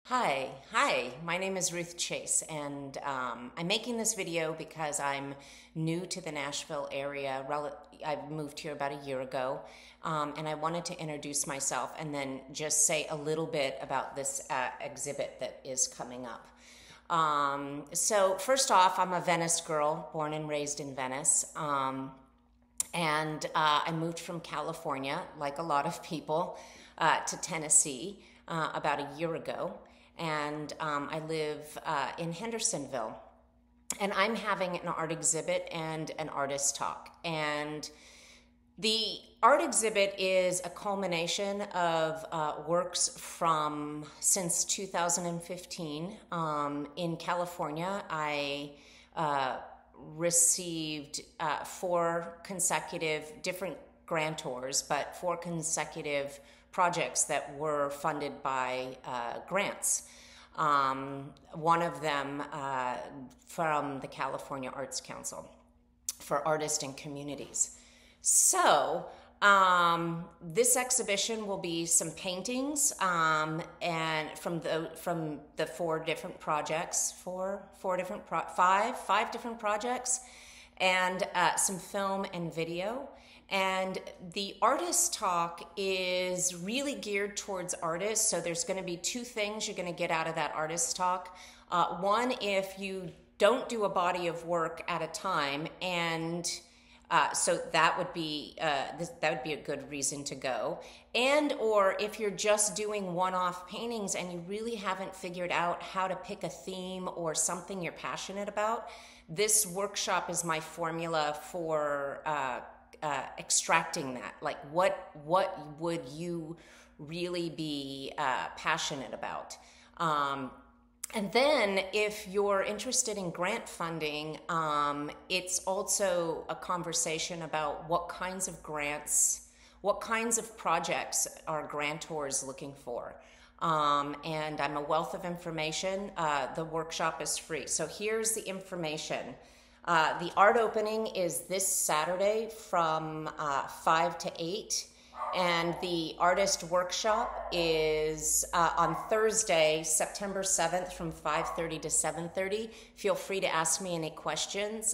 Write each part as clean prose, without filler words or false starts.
Hi, my name is Ruth Chase, and I'm making this video because I'm new to the Nashville area. I've moved here about a year ago, and I wanted to introduce myself and then just say a little bit about this exhibit that is coming up. So first off, I'm a Venice girl, born and raised in Venice. And I moved from California, like a lot of people, to Tennessee about a year ago. And I live in Hendersonville. And I'm having an art exhibit and an artist talk. And the art exhibit is a culmination of works from since 2015. In California, I received four consecutive different grantors, but four consecutive projects that were funded by grants. One of them from the California Arts Council for artists and communities. So this exhibition will be some paintings and from the four different projects, five different projects, and some film and video. And the artist talk is really geared towards artists. So there's going to be two things you're going to get out of that artist talk. One, if you don't do a body of work at a time, and so that would be a good reason to go. And or if you're just doing one-off paintings and you really haven't figured out how to pick a theme or something you're passionate about, this workshop is my formula for extracting that. Like what would you really be passionate about? And then if you're interested in grant funding, it's also a conversation about what kinds of grants, what kinds of projects are grantors looking for. And I'm a wealth of information. The workshop is free. So here's the information. The art opening is this Saturday from 5 to 8. And the artist workshop is on Thursday, September 7th from 5:30 to 7:30. Feel free to ask me any questions.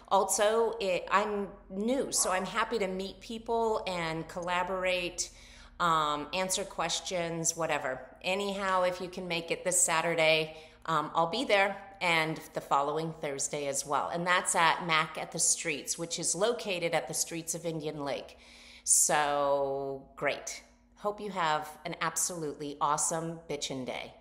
Also, I'm new, so I'm happy to meet people and collaborate, answer questions, whatever. Anyhow, if you can make it this Saturday, I'll be there, and the following Thursday as well. And that's at MACC at the Streets, which is located at the Streets of Indian Lake. So great. Hope you have an absolutely awesome bitchin' day.